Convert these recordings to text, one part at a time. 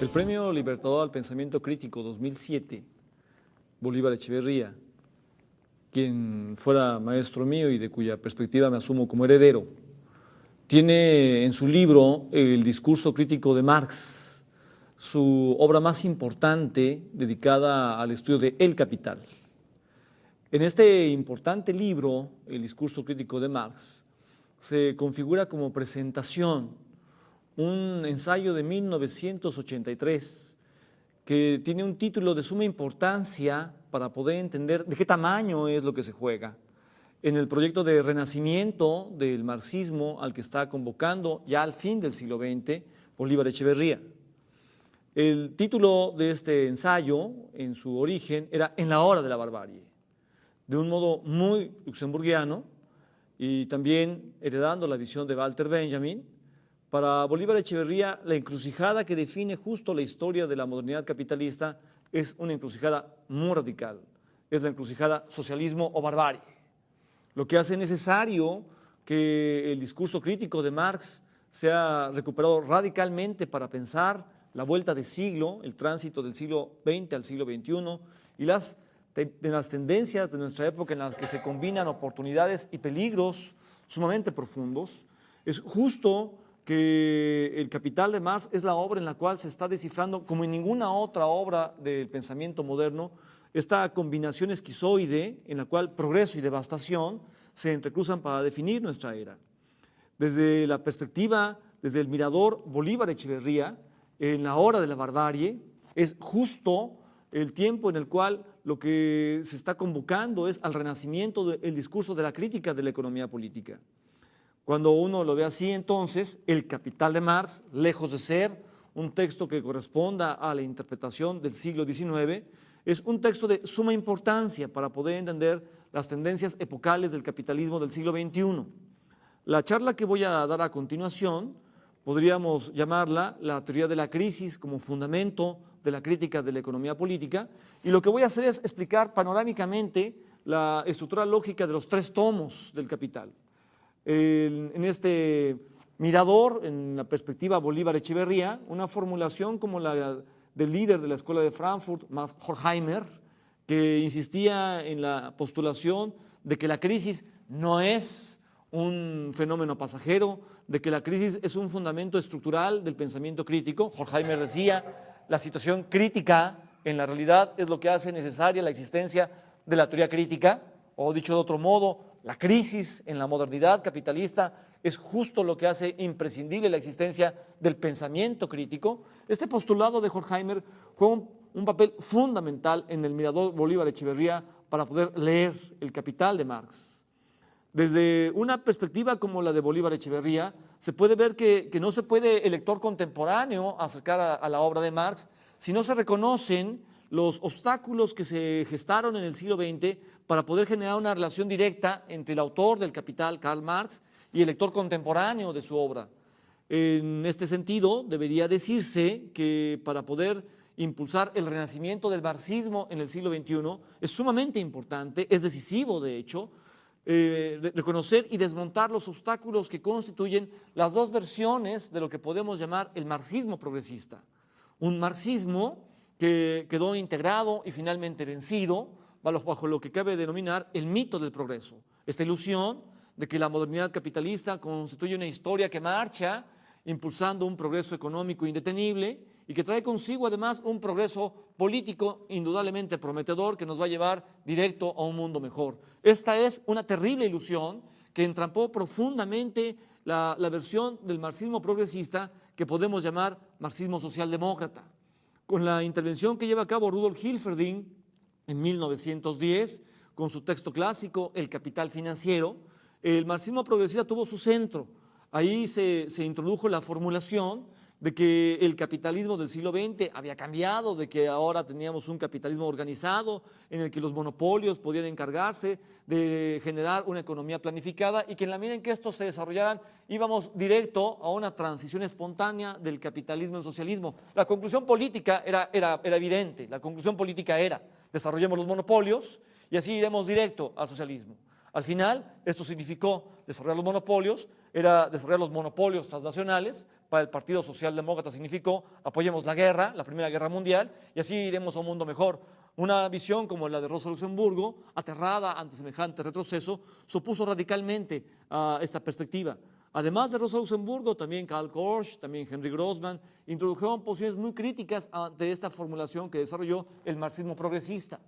El Premio Libertador al Pensamiento Crítico 2007, Bolívar Echeverría, quien fuera maestro mío y de cuya perspectiva me asumo como heredero, tiene en su libro El discurso crítico de Marx, su obra más importante dedicada al estudio de El Capital. En este importante libro, El discurso crítico de Marx, se configura como presentación un ensayo de 1983 que tiene un título de suma importancia para poder entender de qué tamaño es lo que se juega en el proyecto de renacimiento del marxismo al que está convocando ya al fin del siglo XX Bolívar Echeverría. El título de este ensayo, en su origen, era En la hora de la barbarie, de un modo muy luxemburguiano y también heredando la visión de Walter Benjamin. Para Bolívar Echeverría, la encrucijada que define justo la historia de la modernidad capitalista es una encrucijada muy radical, es la encrucijada socialismo o barbarie, lo que hace necesario que el discurso crítico de Marx sea recuperado radicalmente para pensar la vuelta de siglo, el tránsito del siglo XX al siglo XXI y de las tendencias de nuestra época en las que se combinan oportunidades y peligros sumamente profundos. Es justo que El Capital de Marx es la obra en la cual se está descifrando, como en ninguna otra obra del pensamiento moderno, esta combinación esquizoide en la cual progreso y devastación se entrecruzan para definir nuestra era. Desde la perspectiva, desde el mirador Bolívar Echeverría, en la hora de la barbarie, es justo el tiempo en el cual lo que se está convocando es al renacimiento del discurso de la crítica de la economía política. Cuando uno lo ve así, entonces, El Capital de Marx, lejos de ser un texto que corresponda a la interpretación del siglo XIX, es un texto de suma importancia para poder entender las tendencias epocales del capitalismo del siglo XXI. La charla que voy a dar a continuación podríamos llamarla la teoría de la crisis como fundamento de la crítica de la economía política, y lo que voy a hacer es explicar panorámicamente la estructura lógica de los tres tomos del Capital. En este mirador, en la perspectiva Bolívar Echeverría, una formulación como la del líder de la Escuela de Frankfurt, Max Horkheimer, que insistía en la postulación de que la crisis no es un fenómeno pasajero, de que la crisis es un fundamento estructural del pensamiento crítico. Horkheimer decía, la situación crítica en la realidad es lo que hace necesaria la existencia de la teoría crítica, o dicho de otro modo, la crisis en la modernidad capitalista es justo lo que hace imprescindible la existencia del pensamiento crítico. Este postulado de Horkheimer juega un papel fundamental en el mirador Bolívar Echeverría para poder leer El Capital de Marx. Desde una perspectiva como la de Bolívar Echeverría, se puede ver que no se puede el lector contemporáneo acercar a la obra de Marx si no se reconocen los obstáculos que se gestaron en el siglo XX para poder generar una relación directa entre el autor del Capital, Karl Marx, y el lector contemporáneo de su obra. En este sentido, debería decirse que para poder impulsar el renacimiento del marxismo en el siglo XXI es sumamente importante, es decisivo de hecho, reconocer y desmontar los obstáculos que constituyen las dos versiones de lo que podemos llamar el marxismo progresista. Un marxismo que quedó integrado y finalmente vencido bajo lo que cabe denominar el mito del progreso. Esta ilusión de que la modernidad capitalista constituye una historia que marcha impulsando un progreso económico indetenible y que trae consigo además un progreso político indudablemente prometedor que nos va a llevar directo a un mundo mejor. Esta es una terrible ilusión que entrampó profundamente la versión del marxismo progresista que podemos llamar marxismo socialdemócrata. Con la intervención que lleva a cabo Rudolf Hilferding en 1910, con su texto clásico El Capital Financiero, el marxismo progresista tuvo su centro. Ahí se introdujo la formulación de que el capitalismo del siglo XX había cambiado, de que ahora teníamos un capitalismo organizado en el que los monopolios podían encargarse de generar una economía planificada y que en la medida en que estos se desarrollaran íbamos directo a una transición espontánea del capitalismo al socialismo. La conclusión política era evidente, la conclusión política era desarrollemos los monopolios y así iremos directo al socialismo. Al final, esto significó desarrollar los monopolios, era desarrollar los monopolios transnacionales. Para el Partido Socialdemócrata significó apoyemos la guerra, la Primera Guerra Mundial, y así iremos a un mundo mejor. Una visión como la de Rosa Luxemburgo, aterrada ante semejante retroceso, se opuso radicalmente a esta perspectiva. Además de Rosa Luxemburgo, también Karl Korsch, también Henry Grossman, introdujeron posiciones muy críticas ante esta formulación que desarrolló el marxismo progresista.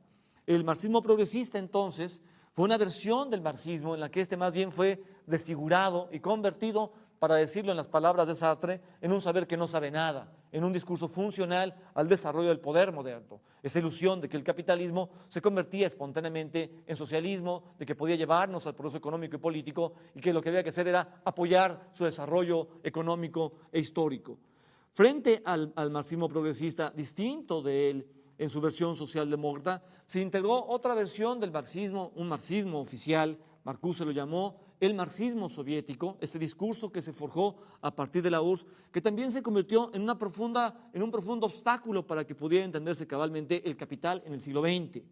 El marxismo progresista, entonces, fue una versión del marxismo en la que este más bien fue desfigurado y convertido, para decirlo en las palabras de Sartre, en un saber que no sabe nada, en un discurso funcional al desarrollo del poder moderno. Esa ilusión de que el capitalismo se convertía espontáneamente en socialismo, de que podía llevarnos al progreso económico y político y que lo que había que hacer era apoyar su desarrollo económico e histórico. Frente al marxismo progresista, distinto de él, en su versión socialdemócrata, se integró otra versión del marxismo, un marxismo oficial. Marcuse lo llamó el marxismo soviético, este discurso que se forjó a partir de la URSS, que también se convirtió en un profundo obstáculo para que pudiera entenderse cabalmente el capital en el siglo XX.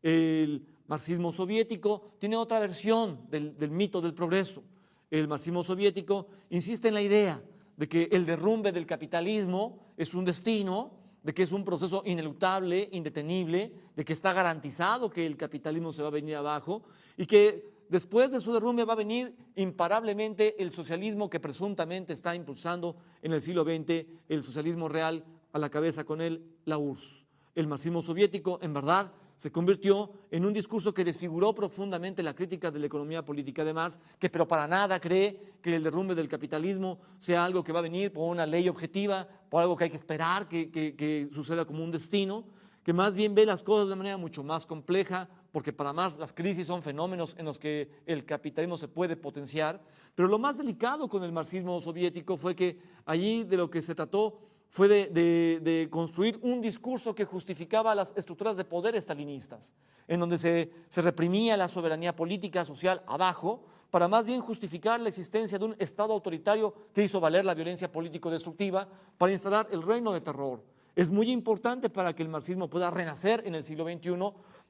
El marxismo soviético tiene otra versión del mito del progreso. El marxismo soviético insiste en la idea de que el derrumbe del capitalismo es un destino, de que es un proceso ineluctable, indetenible, de que está garantizado que el capitalismo se va a venir abajo y que después de su derrumbe va a venir imparablemente el socialismo que presuntamente está impulsando en el siglo XX, el socialismo real, a la cabeza con él la URSS. El marxismo soviético, en verdad, se convirtió en un discurso que desfiguró profundamente la crítica de la economía política de Marx, que pero para nada cree que el derrumbe del capitalismo sea algo que va a venir por una ley objetiva, por algo que hay que esperar que suceda como un destino, que más bien ve las cosas de manera mucho más compleja, porque para Marx las crisis son fenómenos en los que el capitalismo se puede potenciar. Pero lo más delicado con el marxismo soviético fue que allí de lo que se trató fue de construir un discurso que justificaba las estructuras de poder estalinistas, en donde se reprimía la soberanía política, social abajo, para más bien justificar la existencia de un Estado autoritario que hizo valer la violencia político-destructiva para instalar el reino de terror. Es muy importante para que el marxismo pueda renacer en el siglo XXI,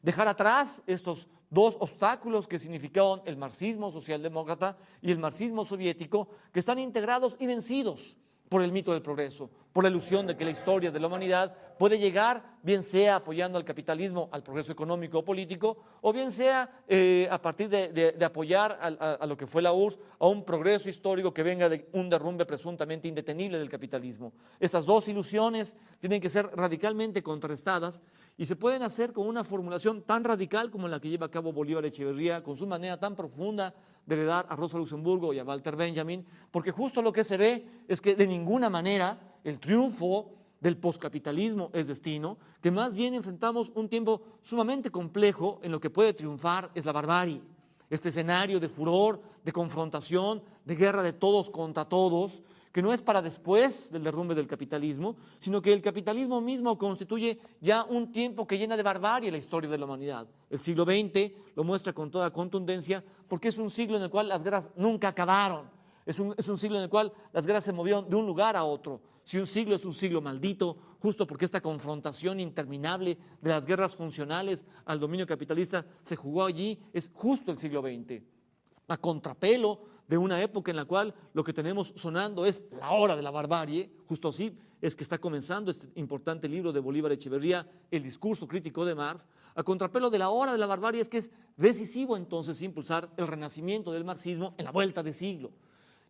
dejar atrás estos dos obstáculos que significaban el marxismo socialdemócrata y el marxismo soviético, que están integrados y vencidos por el mito del progreso, por la ilusión de que la historia de la humanidad puede llegar, bien sea apoyando al capitalismo, al progreso económico o político, o bien sea a partir de apoyar a lo que fue la URSS, a un progreso histórico que venga de un derrumbe presuntamente indetenible del capitalismo. Estas dos ilusiones tienen que ser radicalmente contrarrestadas y se pueden hacer con una formulación tan radical como la que lleva a cabo Bolívar Echeverría, con su manera tan profunda de heredar a Rosa Luxemburgo y a Walter Benjamin, porque justo lo que se ve es que de ninguna manera el triunfo del poscapitalismo es destino, que más bien enfrentamos un tiempo sumamente complejo en lo que puede triunfar es la barbarie. Este escenario de furor, de confrontación, de guerra de todos contra todos, que no es para después del derrumbe del capitalismo, sino que el capitalismo mismo constituye ya un tiempo que llena de barbarie la historia de la humanidad. El siglo XX lo muestra con toda contundencia porque es un siglo en el cual las guerras nunca acabaron. Es un siglo en el cual las guerras se movieron de un lugar a otro. Si un siglo es un siglo maldito, justo porque esta confrontación interminable de las guerras funcionales al dominio capitalista se jugó allí, es justo el siglo XX. A contrapelo de una época en la cual lo que tenemos sonando es la hora de la barbarie, justo así es que está comenzando este importante libro de Bolívar Echeverría, El discurso crítico de Marx. A contrapelo de la hora de la barbarie es que es decisivo entonces impulsar el renacimiento del marxismo en la vuelta de siglo.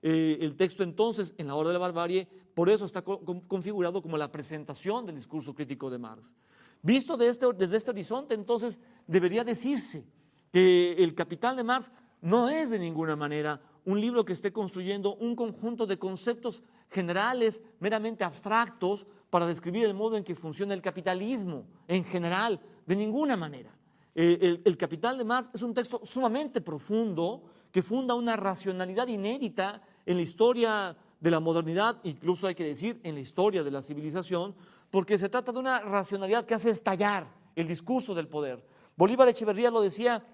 El texto entonces, en la hora de la barbarie, por eso está configurado como la presentación del discurso crítico de Marx. Visto desde este horizonte, entonces, debería decirse que el Capital de Marx no es de ninguna manera un libro que esté construyendo un conjunto de conceptos generales, meramente abstractos, para describir el modo en que funciona el capitalismo en general, de ninguna manera. El Capital de Marx es un texto sumamente profundo que funda una racionalidad inédita en la historia de la modernidad, incluso hay que decir en la historia de la civilización, porque se trata de una racionalidad que hace estallar el discurso del poder. Bolívar Echeverría lo decía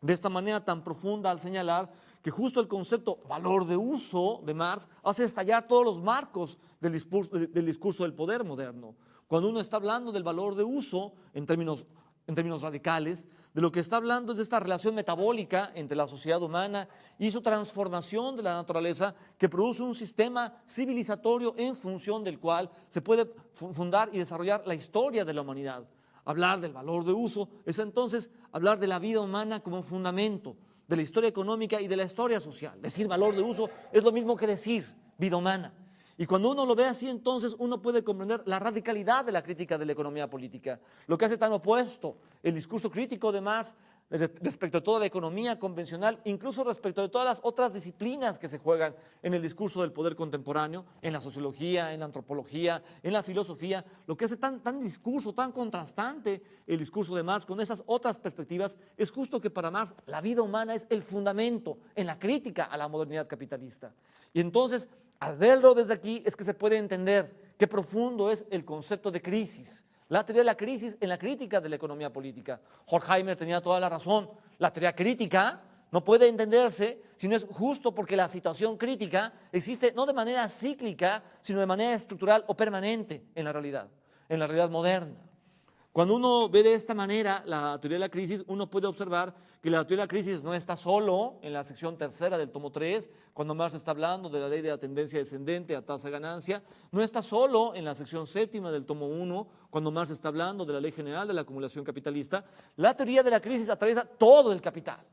de esta manera tan profunda al señalar que justo el concepto valor de uso de Marx hace estallar todos los marcos del discurso del poder moderno. Cuando uno está hablando del valor de uso en términos en términos radicales, de lo que está hablando es de esta relación metabólica entre la sociedad humana y su transformación de la naturaleza que produce un sistema civilizatorio en función del cual se puede fundar y desarrollar la historia de la humanidad. Hablar del valor de uso es entonces hablar de la vida humana como fundamento de la historia económica y de la historia social. Decir valor de uso es lo mismo que decir vida humana. Y cuando uno lo ve así, entonces uno puede comprender la radicalidad de la crítica de la economía política, lo que hace tan opuesto el discurso crítico de Marx respecto a toda la economía convencional, incluso respecto de todas las otras disciplinas que se juegan en el discurso del poder contemporáneo, en la sociología, en la antropología, en la filosofía, lo que hace tan discurso, tan contrastante el discurso de Marx con esas otras perspectivas, es justo que para Marx la vida humana es el fundamento en la crítica a la modernidad capitalista. Y entonces, al verlo desde aquí es que se puede entender qué profundo es el concepto de crisis, la teoría de la crisis en la crítica de la economía política. Horkheimer tenía toda la razón. La teoría crítica no puede entenderse si no es justo porque la situación crítica existe no de manera cíclica, sino de manera estructural o permanente en la realidad moderna. Cuando uno ve de esta manera la teoría de la crisis, uno puede observar que la teoría de la crisis no está solo en la sección tercera del tomo 3, cuando Marx está hablando de la ley de la tendencia descendente a tasa de ganancia, no está solo en la sección séptima del tomo 1, cuando Marx está hablando de la ley general de la acumulación capitalista. La teoría de la crisis atraviesa todo el capital.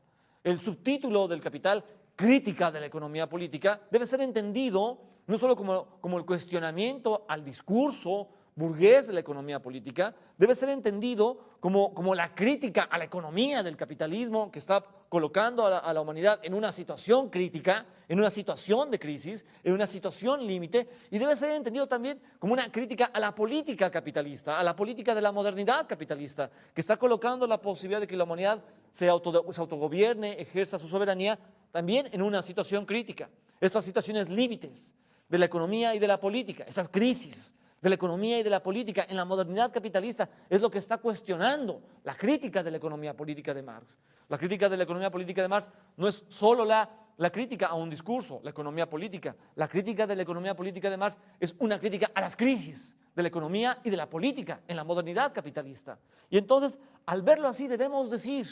El subtítulo del Capital, crítica de la economía política, debe ser entendido no solo como el cuestionamiento al discurso burgués de la economía política, debe ser entendido como la crítica a la economía del capitalismo que está colocando a la humanidad en una situación crítica, en una situación de crisis, en una situación límite, y debe ser entendido también como una crítica a la política capitalista, a la política de la modernidad capitalista, que está colocando la posibilidad de que la humanidad se autogobierne, ejerza su soberanía también en una situación crítica. Estas situaciones límites de la economía y de la política, estas crisis de la economía y de la política en la modernidad capitalista es lo que está cuestionando la crítica de la economía política de Marx. La crítica de la economía política de Marx no es solo la crítica a un discurso, la economía política. La crítica de la economía política de Marx es una crítica a las crisis de la economía y de la política en la modernidad capitalista. Y entonces, al verlo así, debemos decir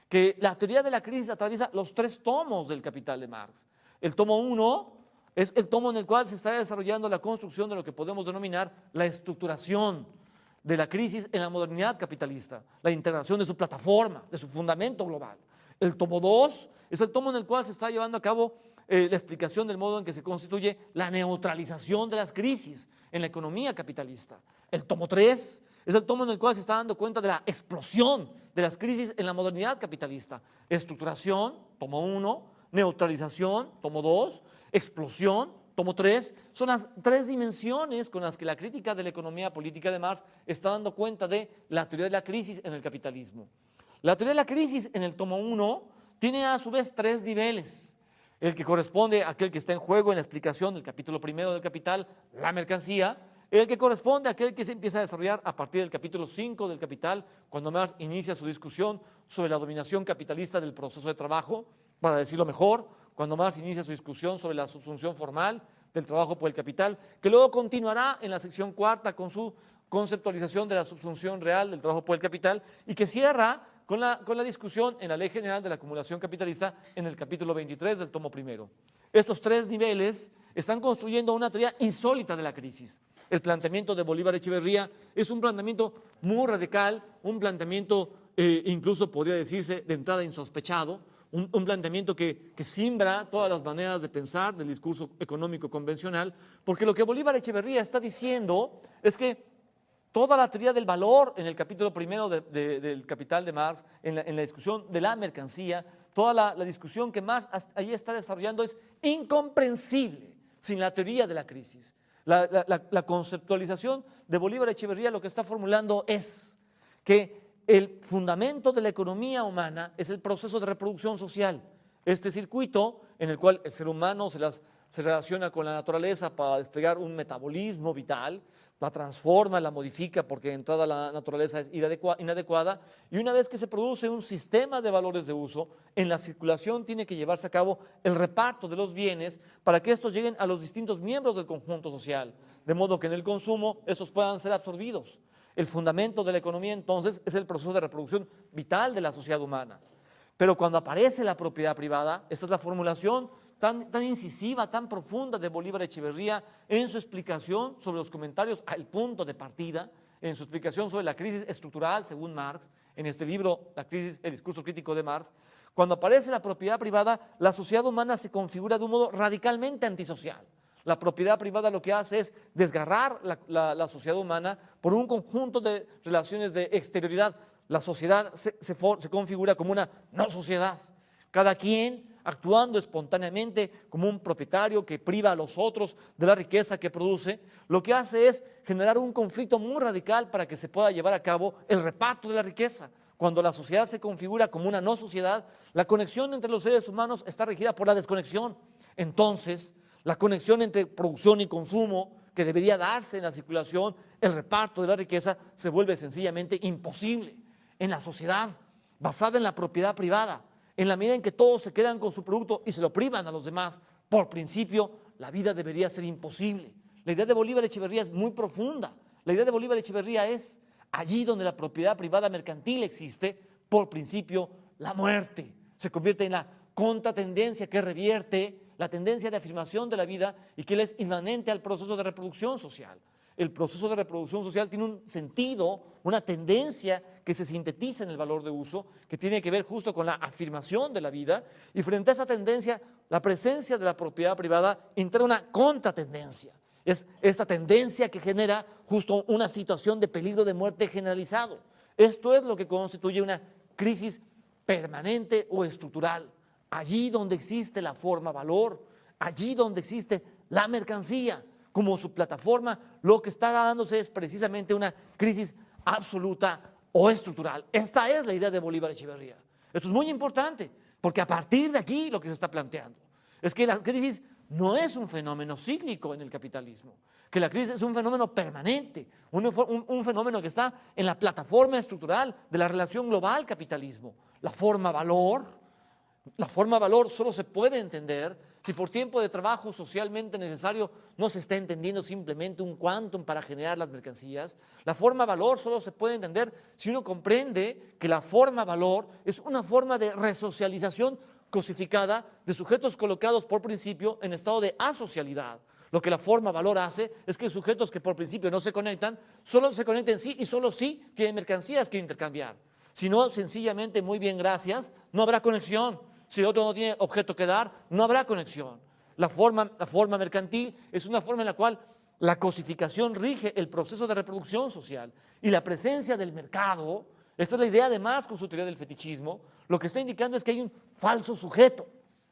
que la teoría de la crisis atraviesa los 3 tomos del Capital de Marx. El tomo 1 es el tomo en el cual se está desarrollando la construcción de lo que podemos denominar la estructuración de la crisis en la modernidad capitalista, la integración de su plataforma, de su fundamento global. El tomo 2 es el tomo en el cual se está llevando a cabo la explicación del modo en que se constituye la neutralización de las crisis en la economía capitalista. El tomo 3 es el tomo en el cual se está dando cuenta de la explosión de las crisis en la modernidad capitalista. Estructuración, tomo 1, neutralización, tomo 2, explosión, tomo 3, son las 3 dimensiones con las que la crítica de la economía política de Marx está dando cuenta de la teoría de la crisis en el capitalismo. La teoría de la crisis en el tomo 1 tiene a su vez 3 niveles. El que corresponde a aquel que está en juego en la explicación del capítulo primero del Capital, la mercancía. El que corresponde a aquel que se empieza a desarrollar a partir del capítulo 5 del Capital, cuando Marx inicia su discusión sobre la dominación capitalista del proceso de trabajo, para decirlo mejor, cuando Marx inicia su discusión sobre la subsunción formal del trabajo por el capital, que luego continuará en la sección 4 con su conceptualización de la subsunción real del trabajo por el capital y que cierra con la discusión en la Ley General de la Acumulación Capitalista en el capítulo 23 del tomo primero. Estos 3 niveles están construyendo una teoría insólita de la crisis. El planteamiento de Bolívar Echeverría es un planteamiento muy radical, un planteamiento incluso podría decirse de entrada insospechado, un planteamiento que simbra todas las maneras de pensar del discurso económico convencional, porque lo que Bolívar Echeverría está diciendo es que toda la teoría del valor en el capítulo primero del Capital de Marx, en la discusión de la mercancía, toda la discusión que Marx ahí está desarrollando es incomprensible sin la teoría de la crisis. La conceptualización de Bolívar Echeverría lo que está formulando es que el fundamento de la economía humana es el proceso de reproducción social, este circuito en el cual el ser humano se relaciona con la naturaleza para desplegar un metabolismo vital, la transforma, la modifica porque de entrada la naturaleza es inadecuada y una vez que se produce un sistema de valores de uso, en la circulación tiene que llevarse a cabo el reparto de los bienes para que estos lleguen a los distintos miembros del conjunto social, de modo que en el consumo estos puedan ser absorbidos. El fundamento de la economía entonces es el proceso de reproducción vital de la sociedad humana. Pero cuando aparece la propiedad privada, esta es la formulación tan incisiva, tan profunda de Bolívar Echeverría en su explicación sobre los comentarios al punto de partida, en su explicación sobre la crisis estructural según Marx, en este libro, La crisis, el discurso crítico de Marx. Cuando aparece la propiedad privada, la sociedad humana se configura de un modo radicalmente antisocial. La propiedad privada lo que hace es desgarrar la sociedad humana por un conjunto de relaciones de exterioridad. La sociedad se configura como una no sociedad. Cada quien actuando espontáneamente como un propietario que priva a los otros de la riqueza que produce, lo que hace es generar un conflicto muy radical para que se pueda llevar a cabo el reparto de la riqueza. Cuando la sociedad se configura como una no sociedad, la conexión entre los seres humanos está regida por la desconexión. Entonces, la conexión entre producción y consumo, que debería darse en la circulación, el reparto de la riqueza, se vuelve sencillamente imposible en la sociedad basada en la propiedad privada. En la medida en que todos se quedan con su producto y se lo privan a los demás, por principio, la vida debería ser imposible. La idea de Bolívar Echeverría es muy profunda. La idea de Bolívar Echeverría es, allí donde la propiedad privada mercantil existe, por principio, la muerte se convierte en la contratendencia que revierte la tendencia de afirmación de la vida y que es inmanente al proceso de reproducción social. El proceso de reproducción social tiene un sentido, una tendencia que se sintetiza en el valor de uso, que tiene que ver justo con la afirmación de la vida, y frente a esa tendencia, la presencia de la propiedad privada entra una contratendencia. Es esta tendencia que genera justo una situación de peligro de muerte generalizado. Esto es lo que constituye una crisis permanente o estructural. Allí donde existe la forma valor, allí donde existe la mercancía como su plataforma, lo que está dándose es precisamente una crisis absoluta o estructural. Esta es la idea de Bolívar Echeverría. Esto es muy importante, porque a partir de aquí lo que se está planteando es que la crisis no es un fenómeno cíclico en el capitalismo, que la crisis es un fenómeno permanente, un fenómeno que está en la plataforma estructural de la relación global capitalismo. La forma valor solo se puede entender si por tiempo de trabajo socialmente necesario no se está entendiendo simplemente un quantum para generar las mercancías. La forma valor solo se puede entender si uno comprende que la forma valor es una forma de resocialización cosificada de sujetos colocados por principio en estado de asocialidad. Lo que la forma valor hace es que sujetos que por principio no se conectan, solo se conecten sí y solo sí tienen mercancías que intercambiar. Si no, sencillamente, muy bien, gracias, no habrá conexión. Si otro no tiene objeto que dar, no habrá conexión. La forma mercantil es una forma en la cual la cosificación rige el proceso de reproducción social y la presencia del mercado. Esta es la idea de Marx con su teoría del fetichismo. Lo que está indicando es que hay un falso sujeto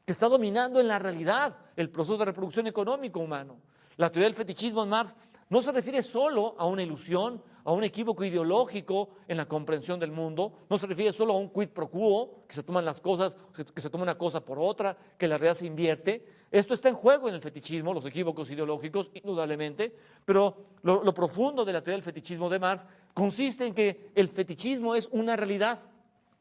que está dominando en la realidad el proceso de reproducción económico humano. La teoría del fetichismo en Marx no se refiere solo a una ilusión, a un equívoco ideológico en la comprensión del mundo, no se refiere solo a un quid pro quo, que se toman las cosas, que se toma una cosa por otra, que la realidad se invierte. Esto está en juego en el fetichismo, los equívocos ideológicos, indudablemente, pero lo profundo de la teoría del fetichismo de Marx consiste en que el fetichismo es una realidad.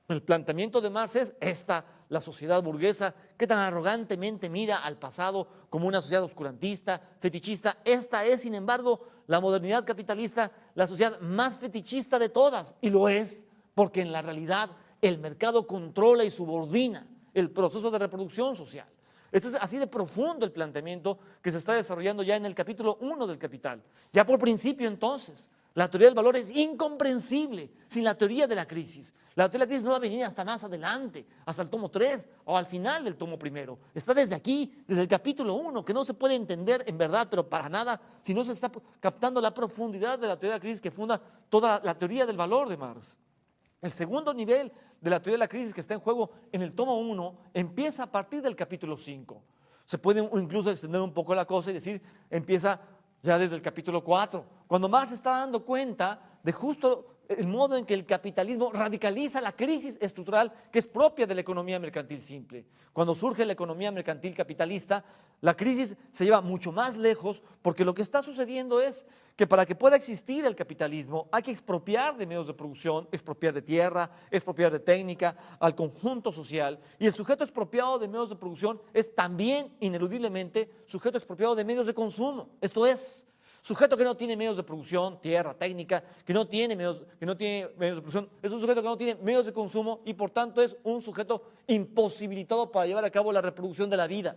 El planteamiento de Marx es esta, la sociedad burguesa, que tan arrogantemente mira al pasado como una sociedad oscurantista, fetichista. Esta es, sin embargo, la modernidad capitalista, la sociedad más fetichista de todas, y lo es porque en la realidad el mercado controla y subordina el proceso de reproducción social. Esto es así de profundo el planteamiento que se está desarrollando ya en el capítulo 1 del Capital. Ya por principio, entonces, la teoría del valor es incomprensible sin la teoría de la crisis. La teoría de la crisis no va a venir hasta más adelante, hasta el tomo 3 o al final del tomo 1. Está desde aquí, desde el capítulo 1, que no se puede entender en verdad, pero para nada, si no se está captando la profundidad de la teoría de la crisis que funda toda la teoría del valor de Marx. El segundo nivel de la teoría de la crisis que está en juego en el tomo 1 empieza a partir del capítulo 5. Se puede incluso extender un poco la cosa y decir, empieza ya desde el capítulo 4, cuando Marx se está dando cuenta de justo el modo en que el capitalismo radicaliza la crisis estructural que es propia de la economía mercantil simple. Cuando surge la economía mercantil capitalista, la crisis se lleva mucho más lejos porque lo que está sucediendo es que para que pueda existir el capitalismo hay que expropiar de medios de producción, expropiar de tierra, expropiar de técnica, al conjunto social, y el sujeto expropiado de medios de producción es también ineludiblemente sujeto expropiado de medios de consumo. Esto es, Sujeto que no tiene medios de producción, tierra, técnica, que no tiene medios de producción, es un sujeto que no tiene medios de consumo y por tanto es un sujeto imposibilitado para llevar a cabo la reproducción de la vida.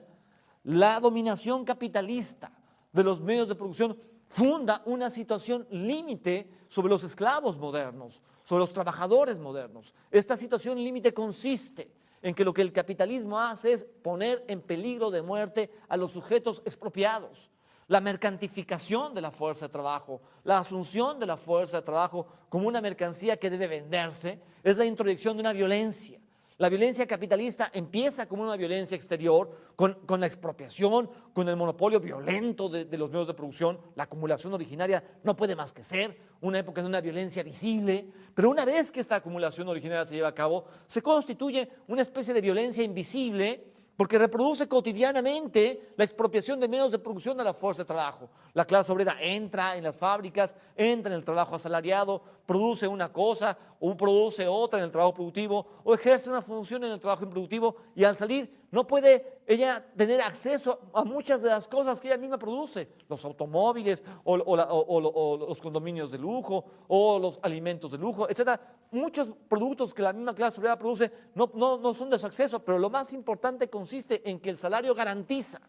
La dominación capitalista de los medios de producción funda una situación límite sobre los esclavos modernos, sobre los trabajadores modernos. Esta situación límite consiste en que lo que el capitalismo hace es poner en peligro de muerte a los sujetos expropiados. La mercantilización de la fuerza de trabajo, la asunción de la fuerza de trabajo como una mercancía que debe venderse, es la introducción de una violencia. La violencia capitalista empieza como una violencia exterior, con la expropiación, con el monopolio violento de los medios de producción. La acumulación originaria no puede más que ser una época de una violencia visible, pero una vez que esta acumulación originaria se lleva a cabo, se constituye una especie de violencia invisible, porque reproduce cotidianamente la expropiación de medios de producción de la fuerza de trabajo. La clase obrera entra en las fábricas, entra en el trabajo asalariado, produce una cosa o produce otra en el trabajo productivo o ejerce una función en el trabajo improductivo y al salir no puede ella tener acceso a muchas de las cosas que ella misma produce, los automóviles o los condominios de lujo o los alimentos de lujo, etc. Muchos productos que la misma clase obrera produce no son de su acceso, pero lo más importante consiste en que el salario garantiza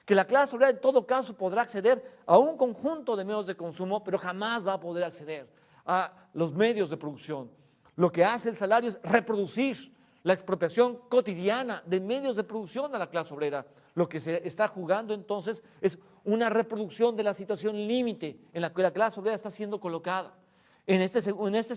que la clase obrera en todo caso podrá acceder a un conjunto de medios de consumo, pero jamás va a poder acceder a los medios de producción. Lo que hace el salario es reproducir la expropiación cotidiana de medios de producción de la clase obrera. Lo que se está jugando entonces es una reproducción de la situación límite en la que la clase obrera está siendo colocada. En este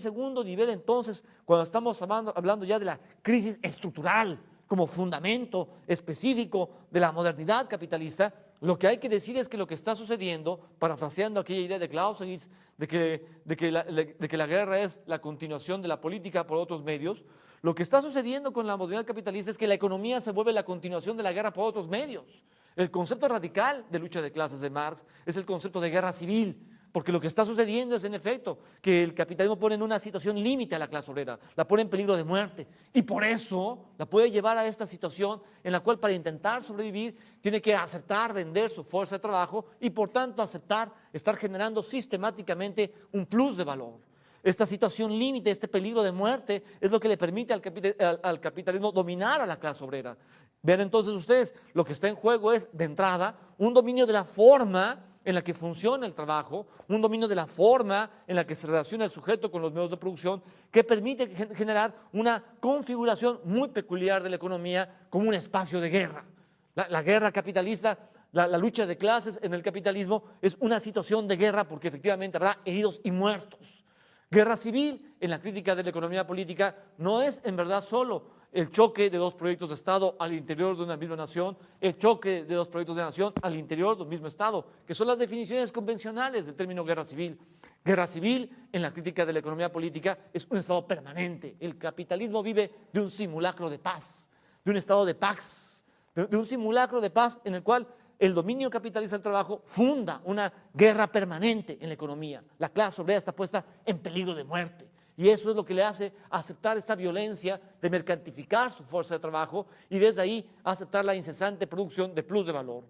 segundo nivel entonces, cuando estamos hablando ya de la crisis estructural como fundamento específico de la modernidad capitalista, lo que hay que decir es que lo que está sucediendo, parafraseando aquella idea de Clausewitz de que la guerra es la continuación de la política por otros medios, lo que está sucediendo con la modernidad capitalista es que la economía se vuelve la continuación de la guerra por otros medios. El concepto radical de lucha de clases de Marx es el concepto de guerra civil, porque lo que está sucediendo es en efecto que el capitalismo pone en una situación límite a la clase obrera, la pone en peligro de muerte y por eso la puede llevar a esta situación en la cual para intentar sobrevivir tiene que aceptar vender su fuerza de trabajo y por tanto aceptar estar generando sistemáticamente un plus de valor. Esta situación límite, este peligro de muerte es lo que le permite al capitalismo dominar a la clase obrera. Vean entonces ustedes, lo que está en juego es de entrada un dominio de la forma en la que funciona el trabajo, un dominio de la forma en la que se relaciona el sujeto con los medios de producción, que permite generar una configuración muy peculiar de la economía como un espacio de guerra. La guerra capitalista, la lucha de clases en el capitalismo es una situación de guerra porque efectivamente habrá heridos y muertos. Guerra civil en la crítica de la economía política no es en verdad solo el choque de dos proyectos de Estado al interior de una misma nación, el choque de dos proyectos de nación al interior de un mismo Estado, que son las definiciones convencionales del término guerra civil. Guerra civil en la crítica de la economía política es un Estado permanente. El capitalismo vive de un simulacro de paz, de un estado de pax, de un simulacro de paz en el cual el dominio capitalista del trabajo funda una guerra permanente en la economía. La clase obrera está puesta en peligro de muerte. Y eso es lo que le hace aceptar esta violencia de mercantificar su fuerza de trabajo y desde ahí aceptar la incesante producción de plus de valor.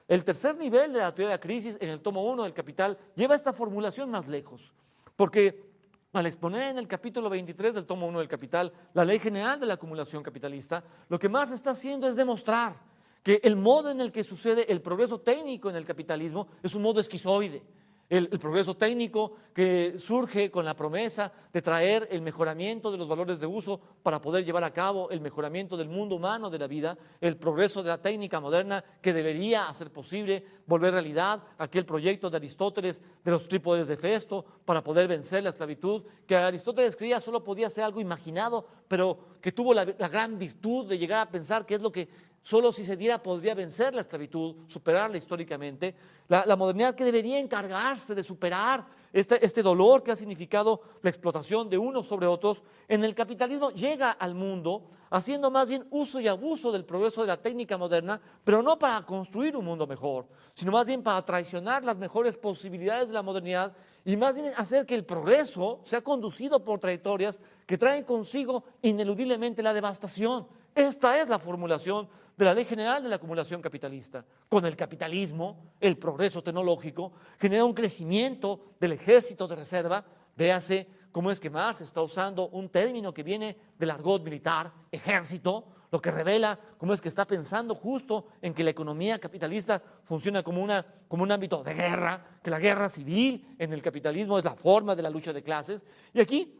El tercer nivel de la teoría de la crisis en el tomo 1 del Capital lleva esta formulación más lejos, porque al exponer en el capítulo 23 del tomo 1 del Capital la ley general de la acumulación capitalista, lo que Marx está haciendo es demostrar que el modo en el que sucede el progreso técnico en el capitalismo es un modo esquizoide. El progreso técnico que surge con la promesa de traer el mejoramiento de los valores de uso para poder llevar a cabo el mejoramiento del mundo humano de la vida, el progreso de la técnica moderna que debería hacer posible volver realidad aquel proyecto de Aristóteles de los trípodes de Festo para poder vencer la esclavitud, que Aristóteles creía solo podía ser algo imaginado, pero que tuvo la gran virtud de llegar a pensar que es lo que solo si se diera podría vencer la esclavitud, superarla históricamente. La modernidad que debería encargarse de superar este dolor que ha significado la explotación de unos sobre otros, en el capitalismo llega al mundo haciendo más bien uso y abuso del progreso de la técnica moderna, pero no para construir un mundo mejor, sino más bien para traicionar las mejores posibilidades de la modernidad y más bien hacer que el progreso sea conducido por trayectorias que traen consigo ineludiblemente la devastación. Esta es la formulación de la Ley General de la Acumulación Capitalista. Con el capitalismo, el progreso tecnológico genera un crecimiento del ejército de reserva. Véase cómo es que Marx está usando un término que viene del argot militar, ejército, lo que revela cómo es que está pensando justo en que la economía capitalista funciona como un ámbito de guerra, que la guerra civil en el capitalismo es la forma de la lucha de clases. Y aquí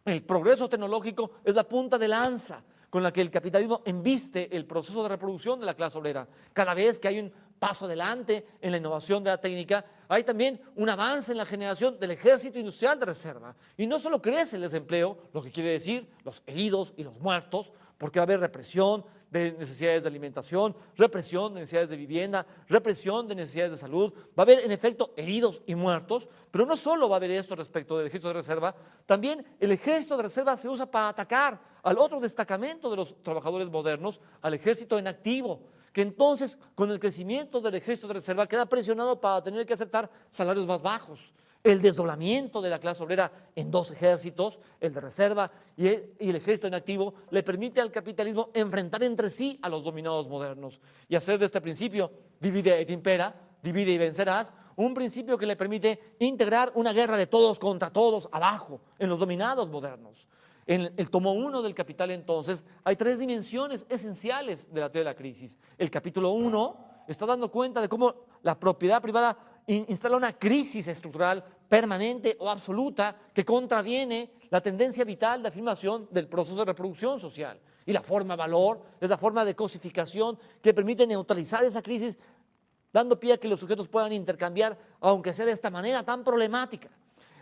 el progreso tecnológico es la punta de lanza con la que el capitalismo embiste el proceso de reproducción de la clase obrera. Cada vez que hay un paso adelante en la innovación de la técnica, hay también un avance en la generación del ejército industrial de reserva. Y no solo crece el desempleo, lo que quiere decir los heridos y los muertos, porque va a haber represión de necesidades de alimentación, represión de necesidades de vivienda, represión de necesidades de salud. Va a haber, en efecto, heridos y muertos, pero no solo va a haber esto respecto del ejército de reserva, también el ejército de reserva se usa para atacar al otro destacamento de los trabajadores modernos, al ejército en activo, que entonces, con el crecimiento del ejército de reserva, queda presionado para tener que aceptar salarios más bajos. El desdoblamiento de la clase obrera en dos ejércitos, el de reserva y el ejército en activo, le permite al capitalismo enfrentar entre sí a los dominados modernos y hacer de este principio divide et impera, divide y vencerás, un principio que le permite integrar una guerra de todos contra todos abajo, en los dominados modernos. En el tomo 1 del Capital, entonces, hay tres dimensiones esenciales de la teoría de la crisis. El capítulo 1 está dando cuenta de cómo la propiedad privada instala una crisis estructural permanente o absoluta que contraviene la tendencia vital de afirmación del proceso de reproducción social. Y la forma valor es la forma de cosificación que permite neutralizar esa crisis, dando pie a que los sujetos puedan intercambiar, aunque sea de esta manera tan problemática.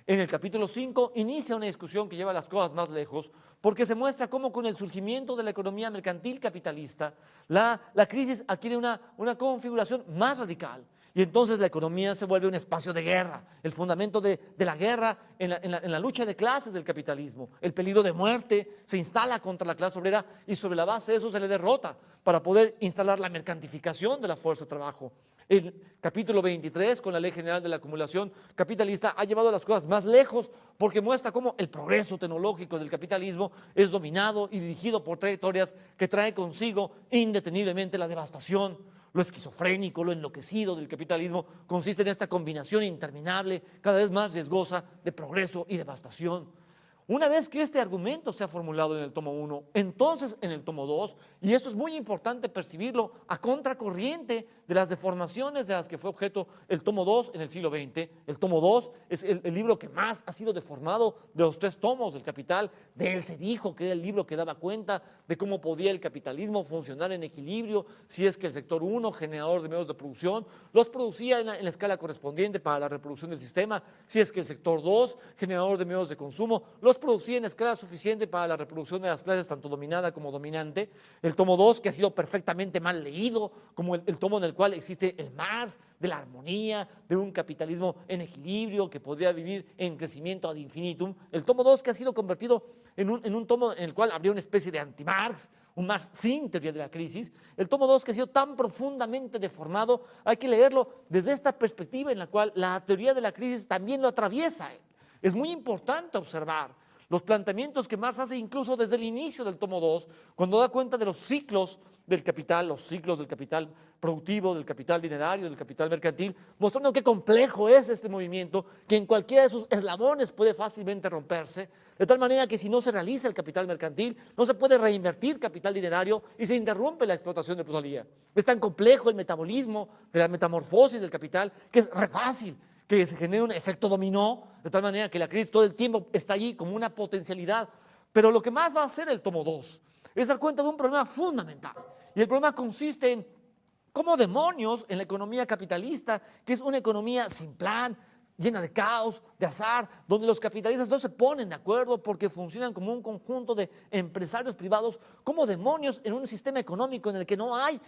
En el capítulo 5 inicia una discusión que lleva las cosas más lejos, porque se muestra cómo con el surgimiento de la economía mercantil capitalista, la crisis adquiere una configuración más radical. Y entonces la economía se vuelve un espacio de guerra, el fundamento de la guerra en la lucha de clases del capitalismo. El peligro de muerte se instala contra la clase obrera y sobre la base de eso se le derrota para poder instalar la mercantificación de la fuerza de trabajo. El capítulo 23, con la Ley General de la Acumulación Capitalista, ha llevado las cosas más lejos porque muestra cómo el progreso tecnológico del capitalismo es dominado y dirigido por trayectorias que trae consigo indeteniblemente la devastación. Lo esquizofrénico, lo enloquecido del capitalismo consiste en esta combinación interminable, cada vez más riesgosa, de progreso y devastación. Una vez que este argumento se ha formulado en el tomo 1, entonces en el tomo 2, y esto es muy importante percibirlo a contracorriente de las deformaciones de las que fue objeto el tomo 2 en el siglo XX. El tomo 2 es el libro que más ha sido deformado de los tres tomos del Capital. De él se dijo que era el libro que daba cuenta de cómo podía el capitalismo funcionar en equilibrio si es que el sector 1, generador de medios de producción, los producía en la escala correspondiente para la reproducción del sistema, si es que el sector 2, generador de medios de consumo, los producía en escala suficiente para la reproducción de las clases tanto dominada como dominante. El tomo 2, que ha sido perfectamente mal leído, como el tomo en el cual existe el Marx de la armonía, de un capitalismo en equilibrio que podría vivir en crecimiento ad infinitum. El tomo 2, que ha sido convertido en un tomo en el cual habría una especie de anti-Marx, un Marx sin teoría de la crisis. El tomo 2, que ha sido tan profundamente deformado, hay que leerlo desde esta perspectiva en la cual la teoría de la crisis también lo atraviesa. Es muy importante observar los planteamientos que Marx hace incluso desde el inicio del tomo 2, cuando da cuenta de los ciclos del capital, los ciclos del capital productivo, del capital dinerario, del capital mercantil, mostrando qué complejo es este movimiento, que en cualquiera de sus eslabones puede fácilmente romperse, de tal manera que si no se realiza el capital mercantil, no se puede reinvertir capital dinerario y se interrumpe la explotación de plusvalía. Es tan complejo el metabolismo de la metamorfosis del capital que es re fácil que se genere un efecto dominó, de tal manera que la crisis todo el tiempo está allí como una potencialidad. Pero lo que más va a hacer el tomo 2 es dar cuenta de un problema fundamental. Y el problema consiste en cómo demonios en la economía capitalista, que es una economía sin plan, llena de caos, de azar, donde los capitalistas no se ponen de acuerdo porque funcionan como un conjunto de empresarios privados, como demonios en un sistema económico en el que no hay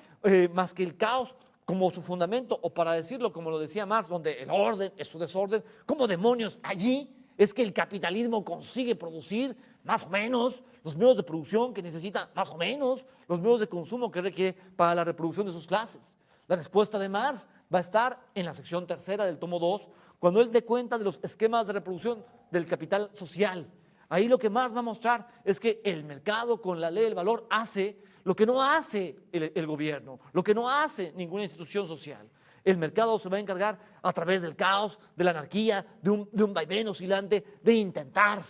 más que el caos como su fundamento, o para decirlo como lo decía Marx, donde el orden es su desorden, como demonios allí es que el capitalismo consigue producir más o menos los medios de producción que necesita, más o menos los medios de consumo que requiere para la reproducción de sus clases. La respuesta de Marx va a estar en la sección tercera del tomo 2, cuando él dé cuenta de los esquemas de reproducción del capital social. Ahí lo que Marx va a mostrar es que el mercado con la ley del valor hace lo que no hace el gobierno, lo que no hace ninguna institución social. El mercado se va a encargar a través del caos, de la anarquía, de un vaivén oscilante, de intentar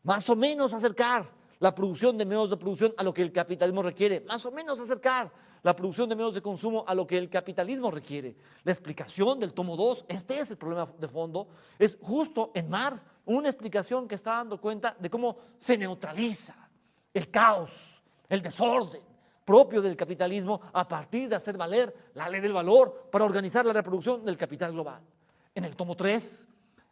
más o menos acercar la producción de medios de producción a lo que el capitalismo requiere, más o menos acercar la producción de medios de consumo a lo que el capitalismo requiere. La explicación del tomo 2, este es el problema de fondo, es justo en Marx una explicación que está dando cuenta de cómo se neutraliza el caos, el desorden propio del capitalismo a partir de hacer valer la ley del valor para organizar la reproducción del capital global. En el tomo 3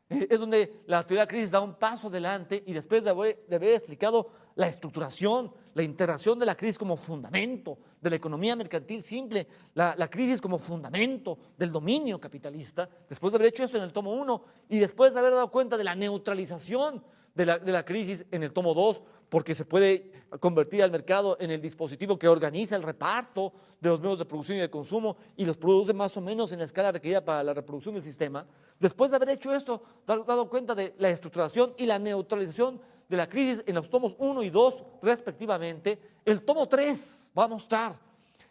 es donde la teoría de la crisis da un paso adelante y después de haber explicado la estructuración, la integración de la crisis como fundamento de la economía mercantil simple, la crisis como fundamento del dominio capitalista, después de haber hecho esto en el tomo 1 y después de haber dado cuenta de la neutralización de la crisis en el tomo 2, porque se puede convertir al mercado en el dispositivo que organiza el reparto de los medios de producción y de consumo y los produce más o menos en la escala requerida para la reproducción del sistema. Después de haber hecho esto, dado cuenta de la estructuración y la neutralización de la crisis en los tomos 1 y 2 respectivamente, el tomo 3 va a mostrar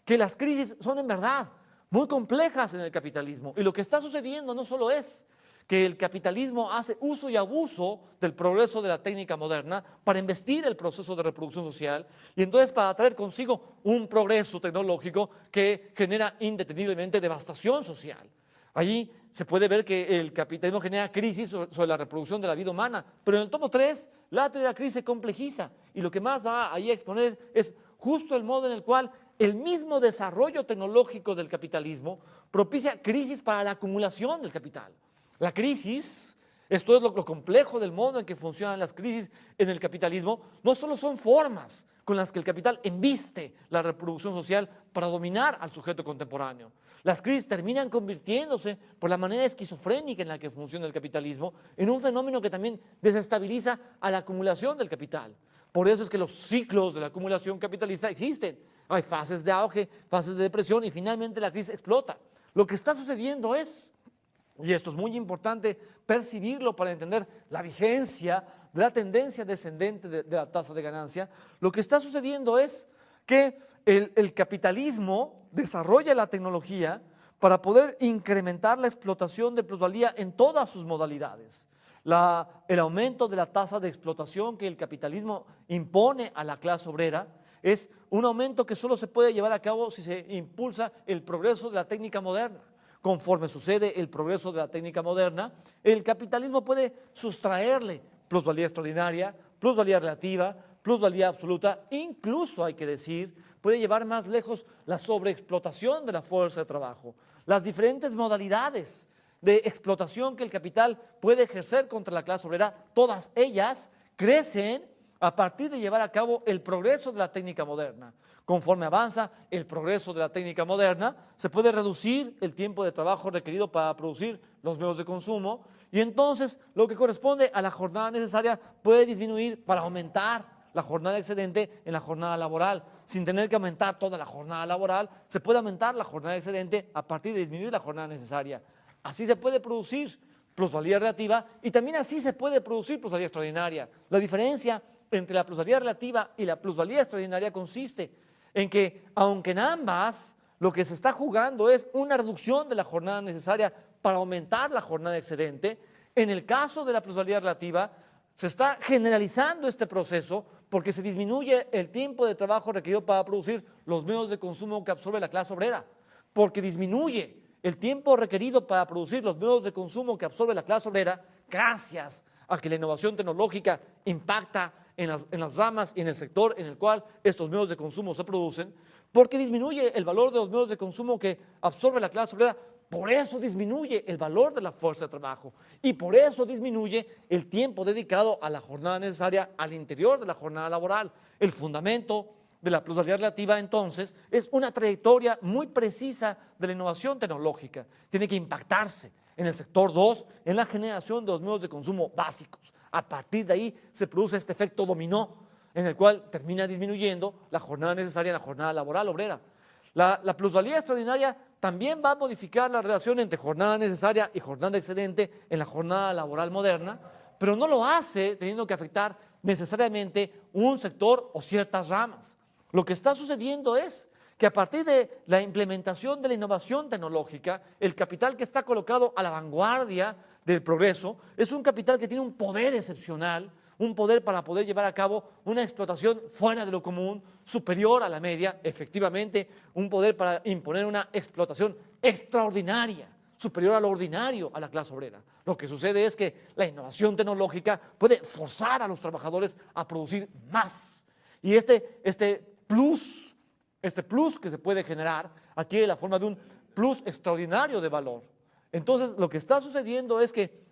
que las crisis son en verdad muy complejas en el capitalismo y lo que está sucediendo no solo es que el capitalismo hace uso y abuso del progreso de la técnica moderna para investir el proceso de reproducción social y entonces para traer consigo un progreso tecnológico que genera indeteniblemente devastación social. Allí se puede ver que el capitalismo genera crisis sobre la reproducción de la vida humana, pero en el tomo 3 la teoría de la crisis se complejiza y lo que más va ahí a exponer es justo el modo en el cual el mismo desarrollo tecnológico del capitalismo propicia crisis para la acumulación del capital. La crisis, esto es lo complejo del modo en que funcionan las crisis en el capitalismo, no solo son formas con las que el capital embiste la reproducción social para dominar al sujeto contemporáneo. Las crisis terminan convirtiéndose, por la manera esquizofrénica en la que funciona el capitalismo, en un fenómeno que también desestabiliza a la acumulación del capital. Por eso es que los ciclos de la acumulación capitalista existen. Hay fases de auge, fases de depresión y finalmente la crisis explota. Lo que está sucediendo es, y esto es muy importante percibirlo para entender la vigencia de la tendencia descendente de la tasa de ganancia, lo que está sucediendo es que el capitalismo desarrolla la tecnología para poder incrementar la explotación de plusvalía en todas sus modalidades. El aumento de la tasa de explotación que el capitalismo impone a la clase obrera es un aumento que solo se puede llevar a cabo si se impulsa el progreso de la técnica moderna. Conforme sucede el progreso de la técnica moderna, el capitalismo puede sustraerle plusvalía extraordinaria, plusvalía relativa, plusvalía absoluta, incluso hay que decir, puede llevar más lejos la sobreexplotación de la fuerza de trabajo. Las diferentes modalidades de explotación que el capital puede ejercer contra la clase obrera, todas ellas crecen a partir de llevar a cabo el progreso de la técnica moderna. Conforme avanza el progreso de la técnica moderna, se puede reducir el tiempo de trabajo requerido para producir los medios de consumo y entonces lo que corresponde a la jornada necesaria puede disminuir para aumentar la jornada excedente en la jornada laboral. Sin tener que aumentar toda la jornada laboral, se puede aumentar la jornada excedente a partir de disminuir la jornada necesaria. Así se puede producir plusvalía relativa y también así se puede producir plusvalía extraordinaria. La diferencia entre la plusvalía relativa y la plusvalía extraordinaria consiste en que, aunque en ambas lo que se está jugando es una reducción de la jornada necesaria para aumentar la jornada excedente, en el caso de la plusvalía relativa se está generalizando este proceso porque se disminuye el tiempo de trabajo requerido para producir los medios de consumo que absorbe la clase obrera, porque disminuye el tiempo requerido para producir los medios de consumo que absorbe la clase obrera gracias a que la innovación tecnológica impacta en las ramas y en el sector en el cual estos medios de consumo se producen, porque disminuye el valor de los medios de consumo que absorbe la clase obrera, por eso disminuye el valor de la fuerza de trabajo y por eso disminuye el tiempo dedicado a la jornada necesaria al interior de la jornada laboral. El fundamento de la plusvalía relativa, entonces, es una trayectoria muy precisa de la innovación tecnológica. Tiene que impactarse en el sector 2, en la generación de los medios de consumo básicos. A partir de ahí se produce este efecto dominó, en el cual termina disminuyendo la jornada necesaria en la jornada laboral obrera. La plusvalía extraordinaria también va a modificar la relación entre jornada necesaria y jornada excedente en la jornada laboral moderna, pero no lo hace teniendo que afectar necesariamente un sector o ciertas ramas. Lo que está sucediendo es que a partir de la implementación de la innovación tecnológica, el capital que está colocado a la vanguardia del progreso es un capital que tiene un poder excepcional, un poder para poder llevar a cabo una explotación fuera de lo común, superior a la media, efectivamente, un poder para imponer una explotación extraordinaria, superior a lo ordinario a la clase obrera. Lo que sucede es que la innovación tecnológica puede forzar a los trabajadores a producir más. Y este plus que se puede generar adquiere la forma de un plus extraordinario de valor. Entonces, lo que está sucediendo es que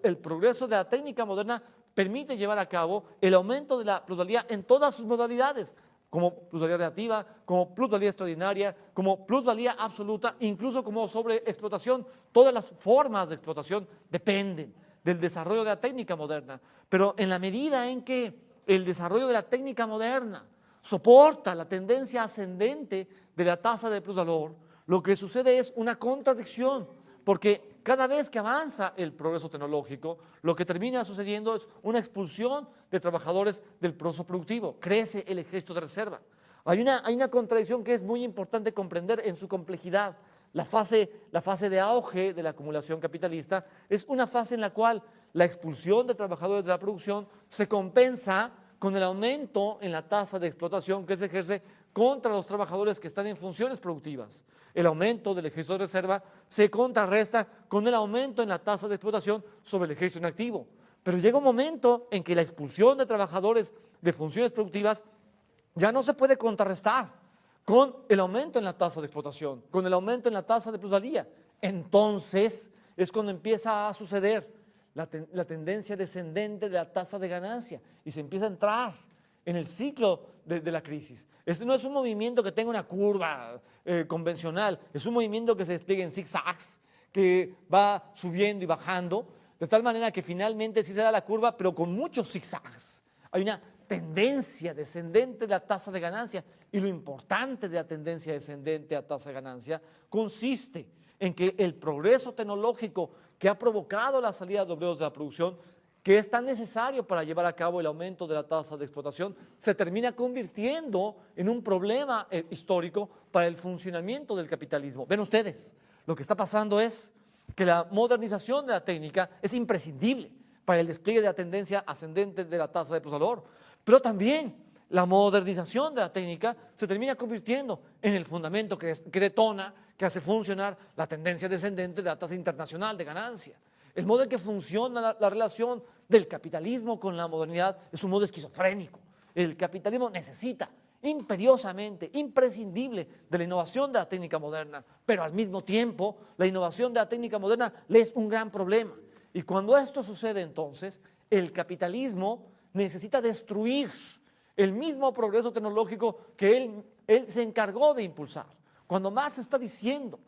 el progreso de la técnica moderna permite llevar a cabo el aumento de la plusvalía en todas sus modalidades, como plusvalía relativa, como plusvalía extraordinaria, como plusvalía absoluta, incluso como sobreexplotación. Todas las formas de explotación dependen del desarrollo de la técnica moderna, pero en la medida en que el desarrollo de la técnica moderna soporta la tendencia ascendente de la tasa de plusvalor, lo que sucede es una contradicción, porque cada vez que avanza el progreso tecnológico, lo que termina sucediendo es una expulsión de trabajadores del proceso productivo, crece el ejército de reserva. Hay una contradicción que es muy importante comprender en su complejidad. La fase de auge de la acumulación capitalista es una fase en la cual la expulsión de trabajadores de la producción se compensa con el aumento en la tasa de explotación que se ejerce contra los trabajadores que están en funciones productivas. El aumento del ejército de reserva se contrarresta con el aumento en la tasa de explotación sobre el ejército inactivo. Pero llega un momento en que la expulsión de trabajadores de funciones productivas ya no se puede contrarrestar con el aumento en la tasa de explotación, con el aumento en la tasa de plusvalía. Entonces es cuando empieza a suceder la tendencia descendente de la tasa de ganancia y se empieza a entrar en el ciclo de la crisis. Este no es un movimiento que tenga una curva convencional, es un movimiento que se despliega en zigzags, que va subiendo y bajando, de tal manera que finalmente sí se da la curva, pero con muchos zigzags. Hay una tendencia descendente de la tasa de ganancia, y lo importante de la tendencia descendente a tasa de ganancia consiste en que el progreso tecnológico que ha provocado la salida de obreros de la producción, que es tan necesario para llevar a cabo el aumento de la tasa de explotación, se termina convirtiendo en un problema histórico para el funcionamiento del capitalismo. Ven ustedes, lo que está pasando es que la modernización de la técnica es imprescindible para el despliegue de la tendencia ascendente de la tasa de plusvalor, pero también la modernización de la técnica se termina convirtiendo en el fundamento que detona, que hace funcionar la tendencia descendente de la tasa internacional de ganancia. El modo en que funciona la relación del capitalismo con la modernidad es un modo esquizofrénico. El capitalismo necesita imperiosamente, imprescindible de la innovación de la técnica moderna, pero al mismo tiempo la innovación de la técnica moderna le es un gran problema. Y cuando esto sucede entonces, el capitalismo necesita destruir el mismo progreso tecnológico que él se encargó de impulsar. Cuando Marx está diciendo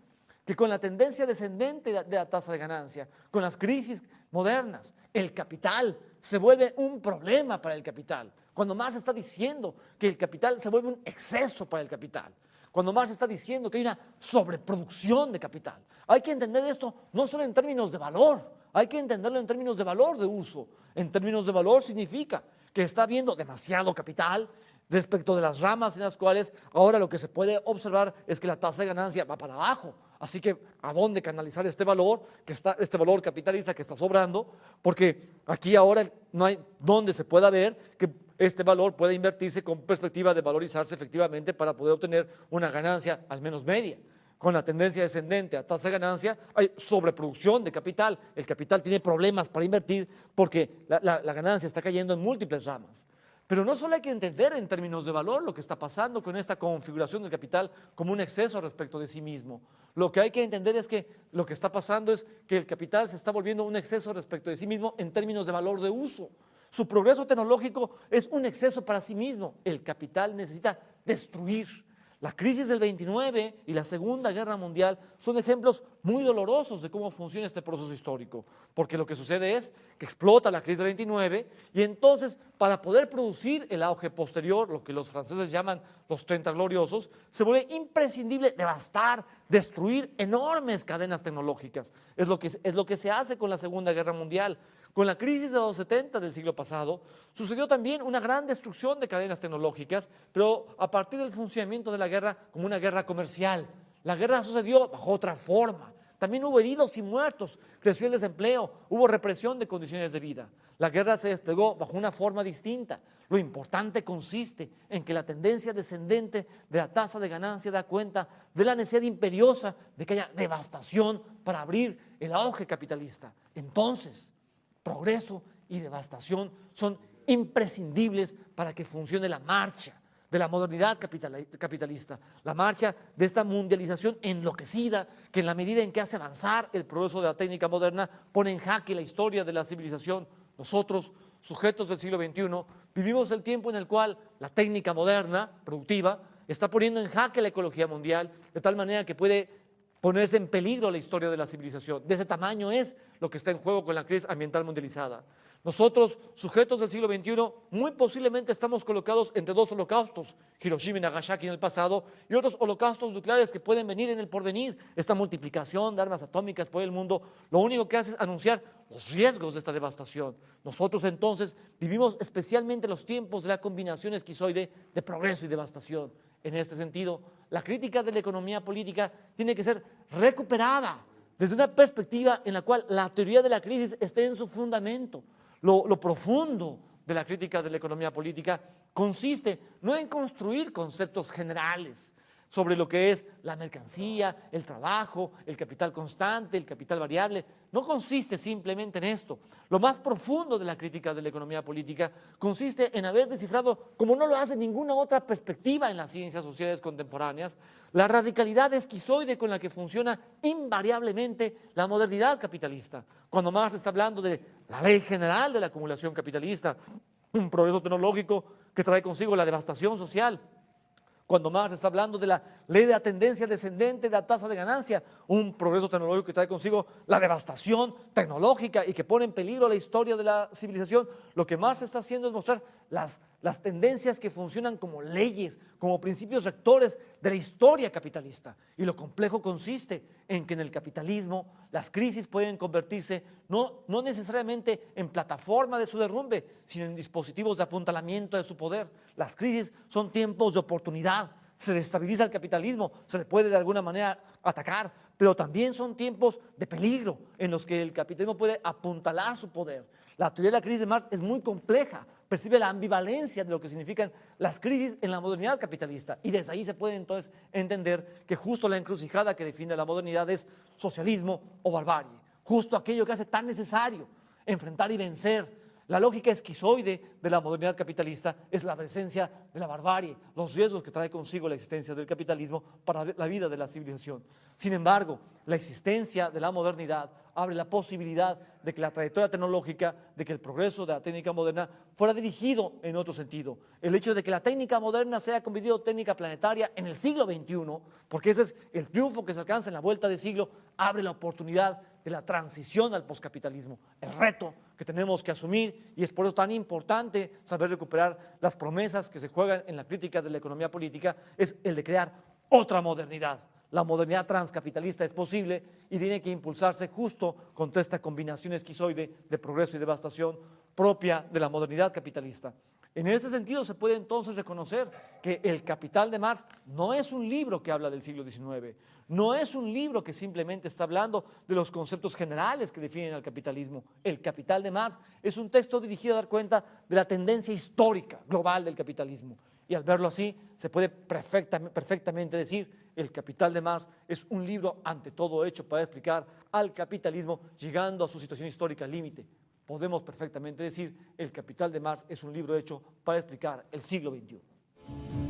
que con la tendencia descendente de la tasa de ganancia, con las crisis modernas, el capital se vuelve un problema para el capital. Cuando Marx está diciendo que el capital se vuelve un exceso para el capital. Cuando Marx está diciendo que hay una sobreproducción de capital. Hay que entender esto no solo en términos de valor, hay que entenderlo en términos de valor de uso. En términos de valor significa que está habiendo demasiado capital respecto de las ramas en las cuales ahora lo que se puede observar es que la tasa de ganancia va para abajo. Así que, ¿a dónde canalizar este valor capitalista que está sobrando? Porque aquí ahora no hay dónde se pueda ver que este valor puede invertirse con perspectiva de valorizarse efectivamente para poder obtener una ganancia al menos media. Con la tendencia descendente a tasa de ganancia hay sobreproducción de capital. El capital tiene problemas para invertir porque la ganancia está cayendo en múltiples ramas. Pero no solo hay que entender en términos de valor lo que está pasando con esta configuración del capital como un exceso respecto de sí mismo. Lo que hay que entender es que lo que está pasando es que el capital se está volviendo un exceso respecto de sí mismo en términos de valor de uso. Su progreso tecnológico es un exceso para sí mismo. El capital necesita destruir. La crisis del 29 y la Segunda Guerra Mundial son ejemplos muy dolorosos de cómo funciona este proceso histórico, porque lo que sucede es que explota la crisis del 29 y entonces para poder producir el auge posterior, lo que los franceses llaman los 30 gloriosos, se vuelve imprescindible devastar, destruir enormes cadenas tecnológicas. Es lo que se hace con la Segunda Guerra Mundial. Con la crisis de los 70 del siglo pasado, sucedió también una gran destrucción de cadenas tecnológicas, pero a partir del funcionamiento de la guerra como una guerra comercial. La guerra sucedió bajo otra forma. También hubo heridos y muertos, creció el desempleo, hubo represión de condiciones de vida. La guerra se desplegó bajo una forma distinta. Lo importante consiste en que la tendencia descendente de la tasa de ganancia da cuenta de la necesidad imperiosa de que haya devastación para abrir el auge capitalista. Entonces, progreso y devastación son imprescindibles para que funcione la marcha de la modernidad capitalista, la marcha de esta mundialización enloquecida que en la medida en que hace avanzar el progreso de la técnica moderna pone en jaque la historia de la civilización. Nosotros, sujetos del siglo XXI, vivimos el tiempo en el cual la técnica moderna, productiva, está poniendo en jaque la ecología mundial de tal manera que puede ponerse en peligro la historia de la civilización. De ese tamaño es lo que está en juego con la crisis ambiental mundializada. Nosotros, sujetos del siglo XXI, muy posiblemente estamos colocados entre dos holocaustos, Hiroshima y Nagasaki en el pasado, y otros holocaustos nucleares que pueden venir en el porvenir. Esta multiplicación de armas atómicas por el mundo, lo único que hace es anunciar los riesgos de esta devastación. Nosotros entonces vivimos especialmente los tiempos de la combinación esquizoide de progreso y devastación. En este sentido, la crítica de la economía política tiene que ser recuperada desde una perspectiva en la cual la teoría de la crisis esté en su fundamento. Lo profundo de la crítica de la economía política consiste no en construir conceptos generales sobre lo que es la mercancía, el trabajo, el capital constante, el capital variable. No consiste simplemente en esto. Lo más profundo de la crítica de la economía política consiste en haber descifrado, como no lo hace ninguna otra perspectiva en las ciencias sociales contemporáneas, la radicalidad esquizoide con la que funciona invariablemente la modernidad capitalista. Cuando Marx está hablando de la ley general de la acumulación capitalista, un progreso tecnológico que trae consigo la devastación social. Cuando Marx está hablando de la ley de la tendencia descendente de la tasa de ganancia, un progreso tecnológico que trae consigo la devastación tecnológica y que pone en peligro la historia de la civilización, lo que Marx está haciendo es mostrar las tendencias que funcionan como leyes, como principios rectores de la historia capitalista. Y lo complejo consiste en que en el capitalismo las crisis pueden convertirse no necesariamente en plataforma de su derrumbe, sino en dispositivos de apuntalamiento de su poder. Las crisis son tiempos de oportunidad. Se desestabiliza el capitalismo, se le puede de alguna manera atacar, pero también son tiempos de peligro en los que el capitalismo puede apuntalar su poder. La teoría de la crisis de Marx es muy compleja, percibe la ambivalencia de lo que significan las crisis en la modernidad capitalista y desde ahí se puede entonces entender que justo la encrucijada que define la modernidad es socialismo o barbarie, justo aquello que hace tan necesario enfrentar y vencer. La lógica esquizoide de la modernidad capitalista es la presencia de la barbarie, los riesgos que trae consigo la existencia del capitalismo para la vida de la civilización. Sin embargo, la existencia de la modernidad abre la posibilidad de que la trayectoria tecnológica, de que el progreso de la técnica moderna fuera dirigido en otro sentido. El hecho de que la técnica moderna se haya convertido en técnica planetaria en el siglo XXI, porque ese es el triunfo que se alcanza en la vuelta de siglo, abre la oportunidad de la transición al poscapitalismo, el reto que tenemos que asumir, y es por eso tan importante saber recuperar las promesas que se juegan en la crítica de la economía política, es el de crear otra modernidad. La modernidad transcapitalista es posible y tiene que impulsarse justo contra esta combinación esquizoide de progreso y devastación propia de la modernidad capitalista. En ese sentido se puede entonces reconocer que El Capital de Marx no es un libro que habla del siglo XIX, no es un libro que simplemente está hablando de los conceptos generales que definen al capitalismo. El Capital de Marx es un texto dirigido a dar cuenta de la tendencia histórica global del capitalismo. Y al verlo así, se puede perfectamente decir: El Capital de Marx es un libro ante todo hecho para explicar al capitalismo llegando a su situación histórica límite. Podemos perfectamente decir: El Capital de Marx es un libro hecho para explicar el siglo XXI.